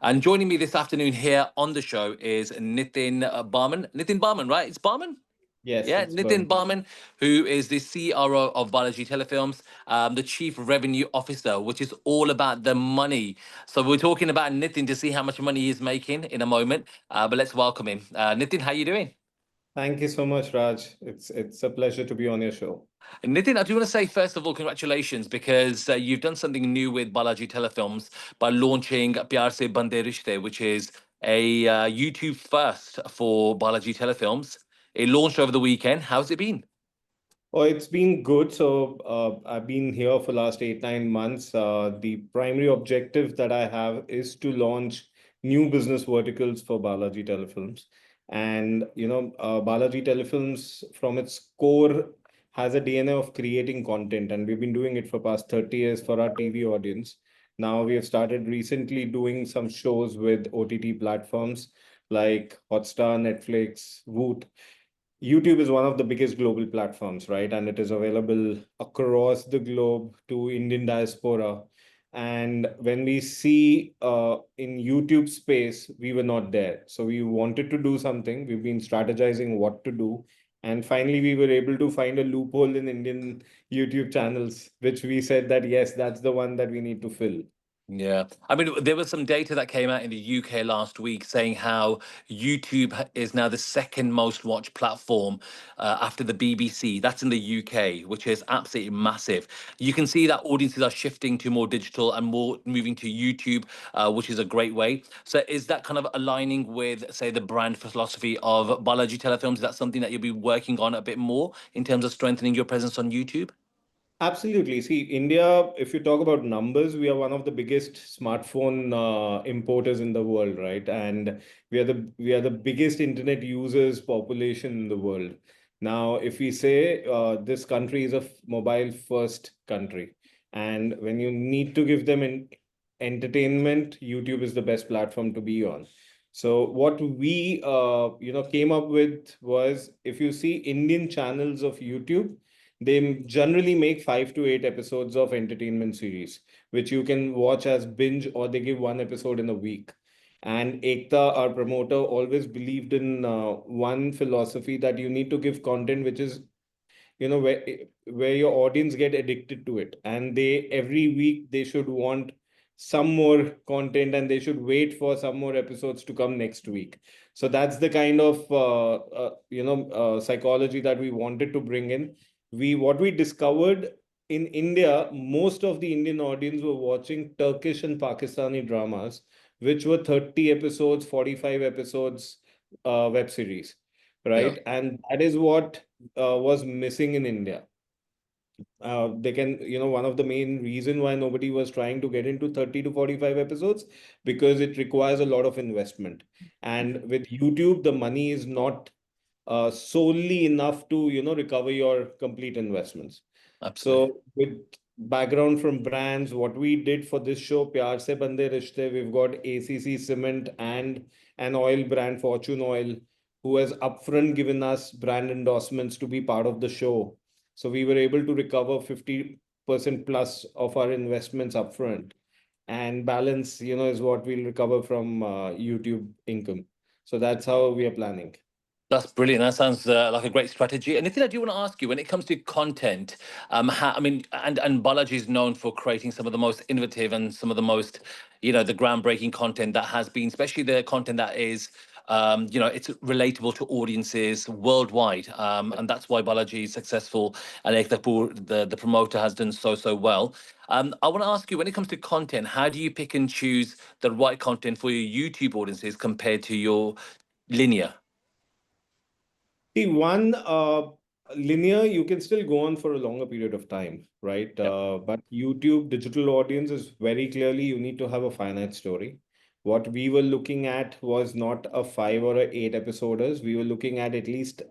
And joining me this afternoon here on the show is Nitin Barman. Nitin Barman, right? It's Barman? Yes, Yeah, it's Nitin Burma. Barman, who is the CRO of Balaji Telefilms, the Chief Revenue Officer, which is all about the money. So we're talking about Nitin to see how much money he's making in a moment. But let's welcome him. Nitin, how you doing? Thank you so much, Raj. It's a pleasure to be on your show. Nitin, I do want to say, first of all, congratulations because you've done something new with Balaji Telefilms by launching Pyaar Sey Bandhe Rishte, which is a YouTube first for Balaji Telefilms. It launched over the weekend. How's it been? Oh, it's been good. So I've been here for last 8, 9 months. The primary objective that I have is to launch new business verticals for Balaji Telefilms. And Balaji Telefilms, from its core, has a DNA of creating content, and we've been doing it for past 30 years for our TV audience. Now we have started recently doing some shows with OTT platforms like Hotstar, Netflix, Woot. YouTube is one of the biggest global platforms, right? And it is available across the globe to Indian diaspora. And when we see in YouTube space, we were not there. So we wanted to do something. We've been strategizing what to do. And finally, we were able to find a loophole in Indian YouTube channels, which we said that, yes, that's the one that we need to fill. Yeah. I mean, there was some data that came out in the UK last week saying how YouTube is now the second most watched platform after the BBC. That's in the UK, which is absolutely massive. You can see that audiences are shifting to more digital and more moving to YouTube, which is a great way. So, is that kind of aligning with, say, the brand philosophy of Balaji Telefilms? Is that something that you'll be working on a bit more in terms of strengthening your presence on YouTube? Absolutely. See, India, if you talk about numbers, we are one of the biggest smartphone importers in the world, right? And we are the biggest internet users population in the world. Now, if we say this country is a mobile first country, and when you need to give them entertainment, YouTube is the best platform to be on. So what we came up with was, if you see Indian channels of YouTube, they generally make 5 to 8 episodes of entertainment series, which you can watch as binge, or they give one episode in a week. And Ekta, our promoter, always believed in one philosophy, that you need to give content which is, where your audience get addicted to it, and they every week they should want some more content, and they should wait for some more episodes to come next week. So that's the kind of psychology that we wanted to bring in. We discovered in India, most of the Indian audience were watching Turkish and Pakistani dramas, which were 30 episodes, 45 episodes, web series, Yeah. right? And that is what was missing in India. They can, one of the main reason why nobody was trying to get into 30 to 45 episodes, because it requires a lot of investment. And with YouTube, the money is not solely enough to, recover your complete investments. Absolutely. So with background from brands, what we did for this show, Pyaar Se Bandhe Rishte, we've got ACC Cement and an oil brand, Fortune Oil, who has upfront given us brand endorsements to be part of the show. So we were able to recover 50% plus of our investments upfront, and balance, is what we'll recover from YouTube income. So that's how we are planning. That's brilliant. That sounds like a great strategy. And Nitin, I do want to ask you, when it comes to content, I mean, and Balaji is known for creating some of the most innovative and some of the most, the groundbreaking content that has been, especially the content that is, it's relatable to audiences worldwide, and that's why Balaji is successful, and Ekta Kapoor, the promoter, has done so well. I want to ask you, when it comes to content, how do you pick and choose the right content for your YouTube audiences compared to your linear? See, one linear, you can still go on for a longer period of time, right? But YouTube digital audience is very clearly, you need to have a finite story. What we were looking at was not a 5 or 8 episoders. We were looking at least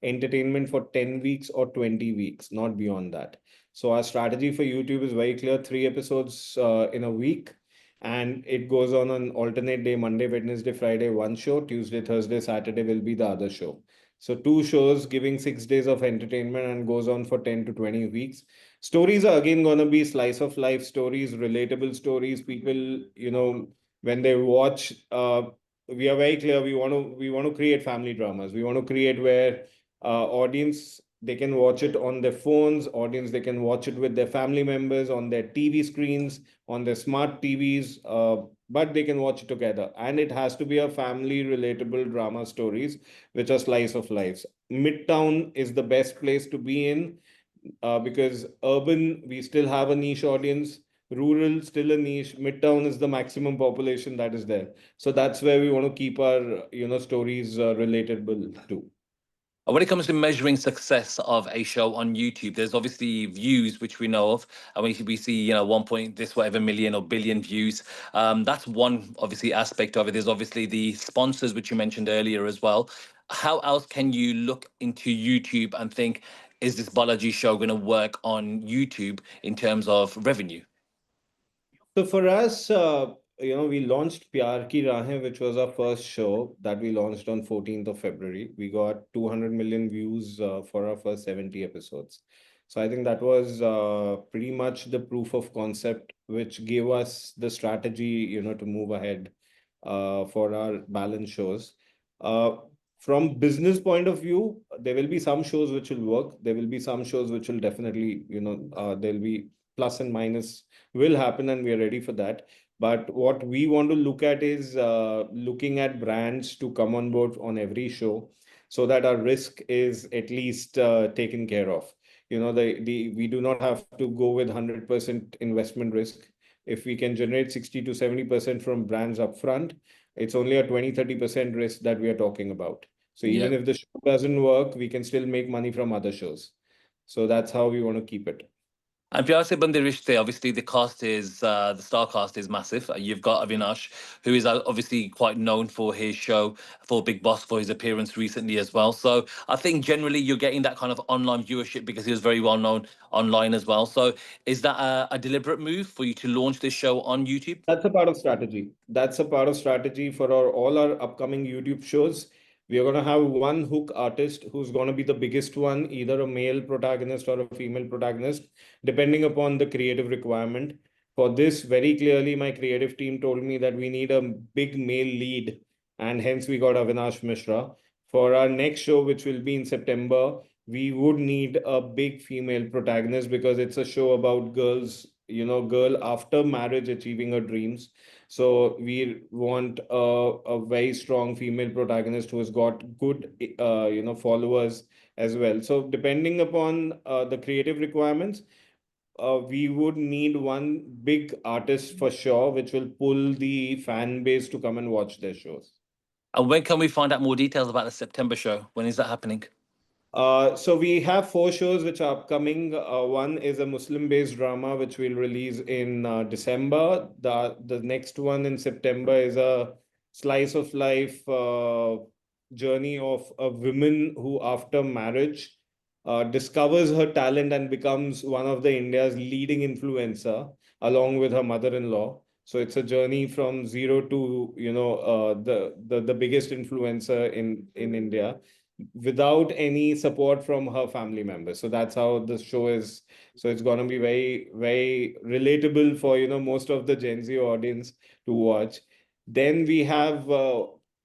entertainment for 10 weeks or 20 weeks, not beyond that. So our strategy for YouTube is very clear: 3 episodes in a week. And it goes on an alternate day: Monday, Wednesday, Friday, one show; Tuesday, Thursday, Saturday will be the other show. So two shows giving 6 days of entertainment, and goes on for 10 to 20 weeks. Stories are again going to be slice of life stories, relatable stories. People, when they watch, we are very clear. We want to create family dramas. We want to create where audience, they can watch it on their phones. Audience, they can watch it with their family members on their TV screens, on their smart TVs. But they can watch it together, and it has to be a family relatable drama stories, which are slice of lives. Midtown is the best place to be in, because urban, we still have a niche audience. Rural, still a niche. Midtown is the maximum population that is there. So that's where we want to keep our, stories relatable to. When it comes to measuring success of a show on YouTube, there's obviously views, which we know of, and we see, one point this whatever million or billion views. That's one obviously aspect of it. There's obviously the sponsors, which you mentioned earlier as well. How else can you look into YouTube and think, is this Balaji show going to work on YouTube in terms of revenue? So for us, we launched Pyaar Ki Rahein, which was our first show that we launched on 14th of February. We got 200 million views for our first 70 episodes. So I think that was pretty much the proof of concept, which gave us the strategy, to move ahead for our balance shows. Uh, from business point of view, there will be some shows which will work. There will be some shows which will definitely, there'll be plus and minus will happen, and we are ready for that. But what we want to look at is looking at brands to come on board on every show, so that our risk is at least taken care of. The we do not have to go with 100% investment risk. If we can generate 60 to 70% from brands upfront, it's only a 20-30% risk that we are talking about. So Yeah. even if the show doesn't work, we can still make money from other shows. So that's how we want to keep it. And Pyaar Sey Bandhe Rishte, obviously the star cast is massive. You've got Avinash, who is obviously quite known for his show, for Big Boss, for his appearance recently as well. So I think generally you're getting that kind of online viewership because he was very well known online as well. So is that a deliberate move for you to launch this show on YouTube? That's a part of strategy. That's a part of strategy for all our upcoming YouTube shows. We are going to have one hook artist who's going to be the biggest one, either a male protagonist or a female protagonist, depending upon the creative requirement. For this, very clearly, my creative team told me that we need a big male lead, and hence we got Avinash Mishra. For our next show, which will be in September, we would need a big female protagonist, because it's a show about girls, girl after marriage achieving her dreams. So we want a very strong female protagonist who has got good, followers as well. So depending upon the creative requirements, we would need one big artist for sure, which will pull the fan base to come and watch their shows. And when can we find out more details about the September show? When is that happening? So we have 4 shows which are upcoming. One is a Muslim-based drama which we'll release in December. The next one in September is a slice of life journey of a woman who, after marriage, discovers her talent and becomes one of the India's leading influencer, along with her mother-in-law. So it's a journey from zero to, the biggest influencer in India, without any support from her family members. So that's how the show is. So it's going to be very, very relatable for, most of the Gen Z audience to watch. Then we have,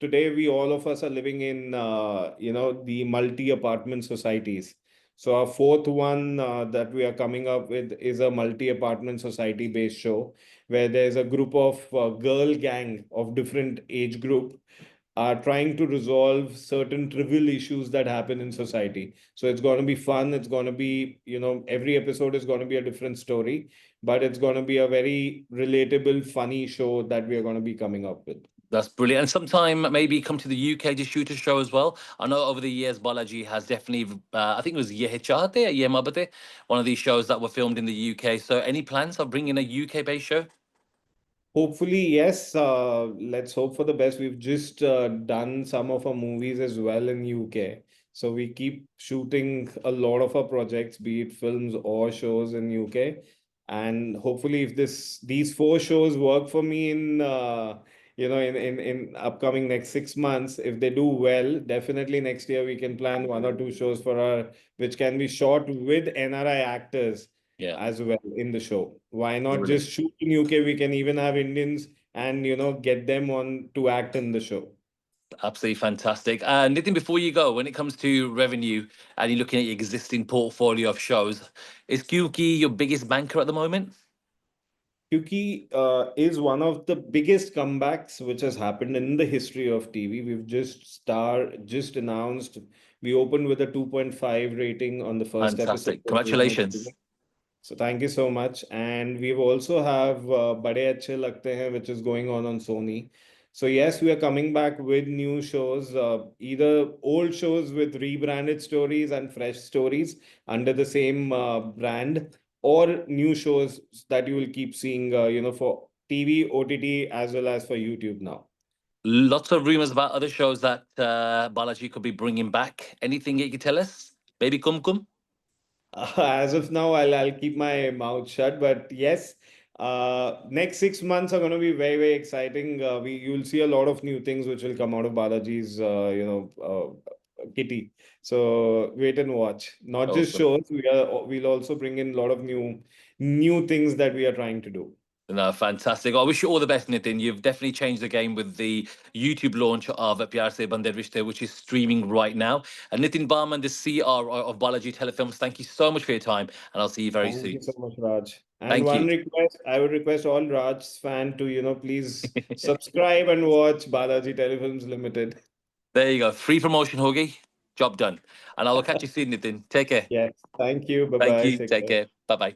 today we all of us are living in, the multi-apartment societies. So our fourth one that we are coming up with is a multi-apartment society based show, where there's a group of girl gang of different age group are trying to resolve certain trivial issues that happen in society. So it's going to be fun. It's going to be, every episode is going to be a different story, but it's going to be a very relatable, funny show that we are going to be coming up with. That's brilliant. And sometime maybe come to the UK to shoot a show as well. I know over the years Balaji has definitely, I think it was Ye Chahte, Ye Mohabbatein, one of these shows that were filmed in the UK. So any plans of bringing a UK-based show? Hopefully, yes. Let's hope for the best. We've just done some of our movies as well in UK. So we keep shooting a lot of our projects, be it films or shows in UK. And hopefully, if these 4 shows work for me in in upcoming next 6 months, if they do well, definitely next year we can plan 1 or 2 shows for our, which can be shot with NRI actors Yeah. as well in the show. Why not Brilliant. just shoot in UK? We can even have Indians and get them on to act in the show. Absolutely fantastic. Nitin, before you go, when it comes to revenue and you're looking at your existing portfolio of shows, is Kyuki your biggest banker at the moment? Kyuki is one of the biggest comebacks which has happened in the history of TV. We've just announced we opened with a 2.5 rating on the first episode. Fantastic. Congratulations. So thank you so much. And we've also have Bade Achhe Lagte Hain, which is going on Sony. So yes, we are coming back with new shows, either old shows with rebranded stories and fresh stories under the same brand, or new shows that you will keep seeing, for TV, OTT, as well as for YouTube now. Lots of rumors about other shows that Balaji could be bringing back. Anything you can tell us? Maybe Kum Kum? As of now, I'll keep my mouth shut. But yes, next 6 months are going to be very, very exciting. You'll see a lot of new things which will come out of Balaji's kitty. So wait and watch. Not just Awesome. shows. We'll also bring in a lot of new things that we are trying to do. No, fantastic. I wish you all the best, Nitin. You've definitely changed the game with the YouTube launch of Pyaar Sey Bandhe Rishte, which is streaming right now. And Nitin Barman, the CR of Balaji Telefilms, thank you so much for your time, and I'll see you very Thank soon. you so much, Raj. And Thank one you. request, I would request all Raj's fan to, please subscribe and watch Balaji Telefilms Limited. There you go. Free promotion, Hoagie. Job done. And I will catch you soon, Nitin. Take care. Yes. Thank you. Thank Bye-bye. you. Take Take care. care. Bye bye.